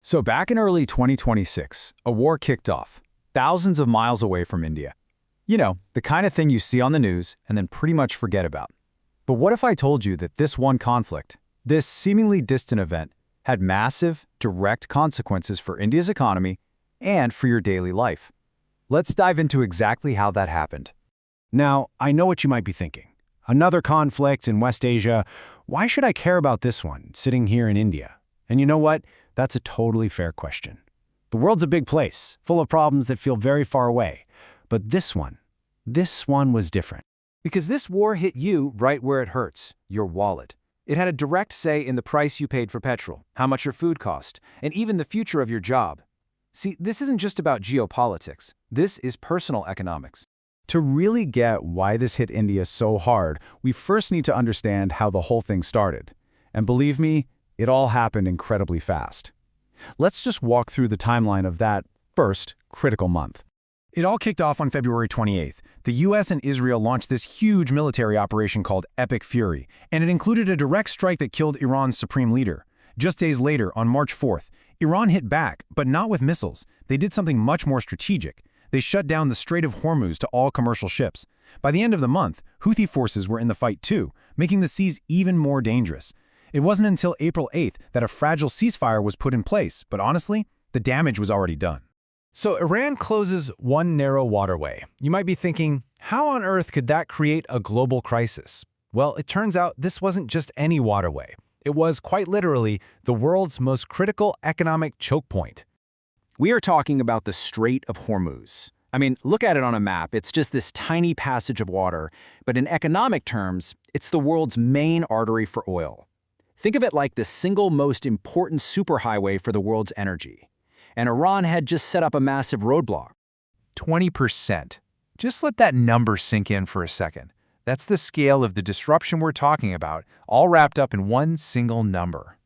So back in early 2026, a war kicked off, thousands of miles away from India. You know, the kind of thing you see on the news and then pretty much forget about. But what if I told you that this one conflict, this seemingly distant event, had massive, direct consequences for India's economy and for your daily life? Let's dive into exactly how that happened. Now, I know what you might be thinking. Another conflict in West Asia. Why should I care about this one, sitting here in India? And you know what? That's a totally fair question. The world's a big place, full of problems that feel very far away. But this one was different. Because this war hit you right where it hurts, your wallet. It had a direct say in the price you paid for petrol, how much your food cost, and even the future of your job. See, this isn't just about geopolitics. This is personal economics. To really get why this hit India so hard, we first need to understand how the whole thing started. And believe me, it all happened incredibly fast. Let's just walk through the timeline of that first critical month. It all kicked off on February 28th. The US and Israel launched this huge military operation called Epic Fury, and it included a direct strike that killed Iran's supreme leader. Just days later, on March 4th, Iran hit back, but not with missiles. They did something much more strategic. They shut down the Strait of Hormuz to all commercial ships. By the end of the month, Houthi forces were in the fight too, making the seas even more dangerous. It wasn't until April 8th that a fragile ceasefire was put in place, but honestly, the damage was already done. So Iran closes one narrow waterway. You might be thinking, how on earth could that create a global crisis? Well, it turns out this wasn't just any waterway. It was, quite literally, the world's most critical economic choke point. We are talking about the Strait of Hormuz. I mean, look at it on a map. It's just this tiny passage of water, but in economic terms, it's the world's main artery for oil. Think of it like the single most important superhighway for the world's energy. And Iran had just set up a massive roadblock. 20%. Just let that number sink in for a second. That's the scale of the disruption we're talking about, all wrapped up in one single number.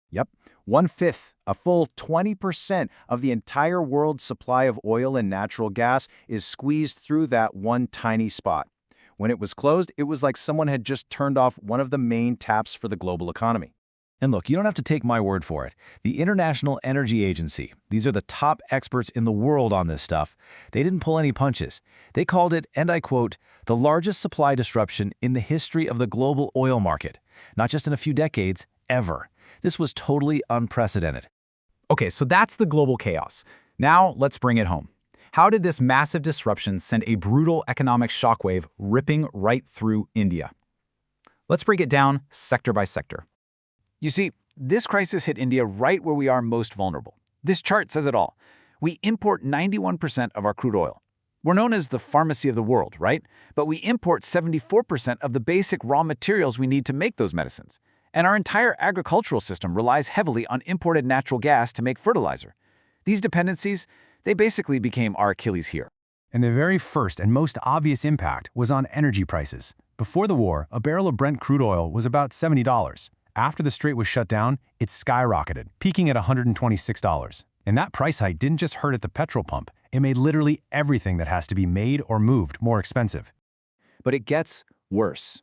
Yep, 1/5, a full 20% of the entire world's supply of oil and natural gas is squeezed through that one tiny spot. When it was closed, it was like someone had just turned off one of the main taps for the global economy. And look, you don't have to take my word for it. The International Energy Agency, these are the top experts in the world on this stuff. They didn't pull any punches. They called it, and I quote, the largest supply disruption in the history of the global oil market. Not just in a few decades, ever. This was totally unprecedented. Okay, so that's the global chaos. Now let's bring it home. How did this massive disruption send a brutal economic shockwave ripping right through India? Let's break it down sector by sector. You see, this crisis hit India right where we are most vulnerable. This chart says it all. We import 91% of our crude oil. We're known as the pharmacy of the world, right? But we import 74% of the basic raw materials we need to make those medicines. And our entire agricultural system relies heavily on imported natural gas to make fertilizer. These dependencies, they basically became our Achilles heel. And the very first and most obvious impact was on energy prices. Before the war, a barrel of Brent crude oil was about $70. After the strait was shut down, it skyrocketed, peaking at $126. And that price hike didn't just hurt at the petrol pump. It made literally everything that has to be made or moved more expensive. But it gets worse.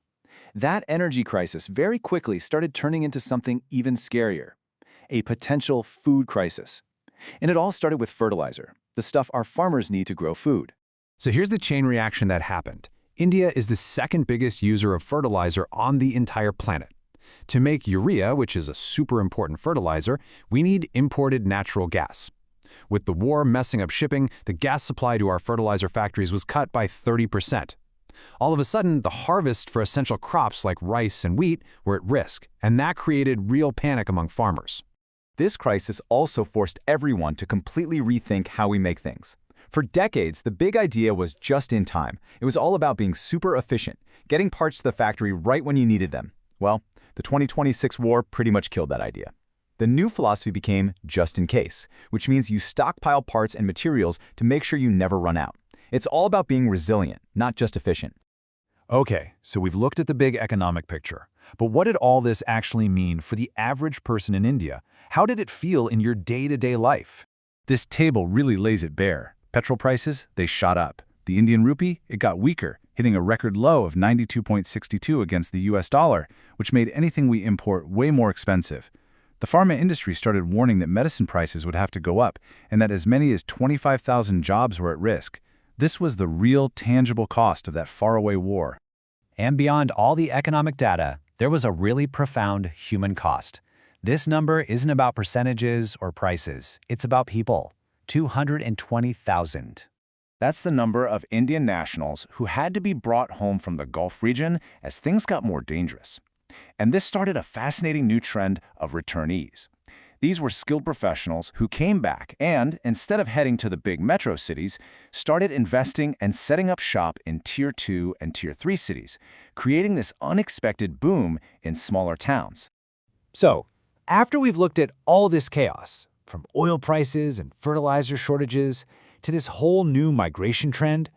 That energy crisis very quickly started turning into something even scarier, a potential food crisis. And it all started with fertilizer, the stuff our farmers need to grow food. So here's the chain reaction that happened. India is the second biggest user of fertilizer on the entire planet. To make urea, which is a super important fertilizer, we need imported natural gas. With the war messing up shipping, the gas supply to our fertilizer factories was cut by 30%. All of a sudden, the harvest for essential crops like rice and wheat were at risk, and that created real panic among farmers. This crisis also forced everyone to completely rethink how we make things. For decades, the big idea was just in time. It was all about being super efficient, getting parts to the factory right when you needed them. Well, the 2026 war pretty much killed that idea. The new philosophy became just in case, which means you stockpile parts and materials to make sure you never run out. It's all about being resilient, not just efficient. Okay, so we've looked at the big economic picture. But what did all this actually mean for the average person in India? How did it feel in your day-to-day life? This table really lays it bare. Petrol prices, they shot up. The Indian rupee, it got weaker, hitting a record low of 92.62 against the US dollar, which made anything we import way more expensive. The pharma industry started warning that medicine prices would have to go up and that as many as 25,000 jobs were at risk. This was the real, tangible cost of that faraway war. And beyond all the economic data, there was a really profound human cost. This number isn't about percentages or prices. It's about people. 220,000. That's the number of Indian nationals who had to be brought home from the Gulf region as things got more dangerous. And this started a fascinating new trend of returnees. These were skilled professionals who came back and, instead of heading to the big metro cities, started investing and setting up shop in Tier 2 and Tier 3 cities, creating this unexpected boom in smaller towns. So, after we've looked at all this chaos, from oil prices and fertilizer shortages to this whole new migration trend,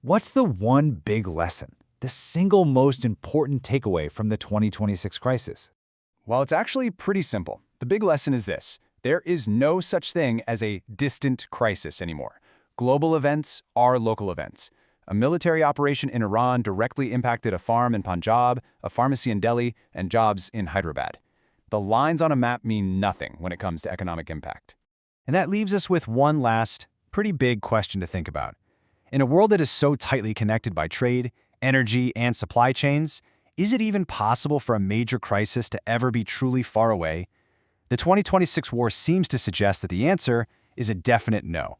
what's the one big lesson, the single most important takeaway from the 2026 crisis? Well, it's actually pretty simple. The big lesson is this: there is no such thing as a distant crisis anymore. Global events are local events. A military operation in Iran directly impacted a farm in Punjab, a pharmacy in Delhi, and jobs in Hyderabad. The lines on a map mean nothing when it comes to economic impact. And that leaves us with one last, pretty big question to think about. In a world that is so tightly connected by trade, energy, and supply chains, is it even possible for a major crisis to ever be truly far away? The 2026 war seems to suggest that the answer is a definite no.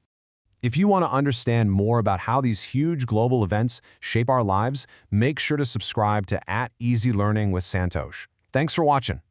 If you want to understand more about how these huge global events shape our lives, make sure to subscribe to @EasyLearning with Santosh. Thanks for watching.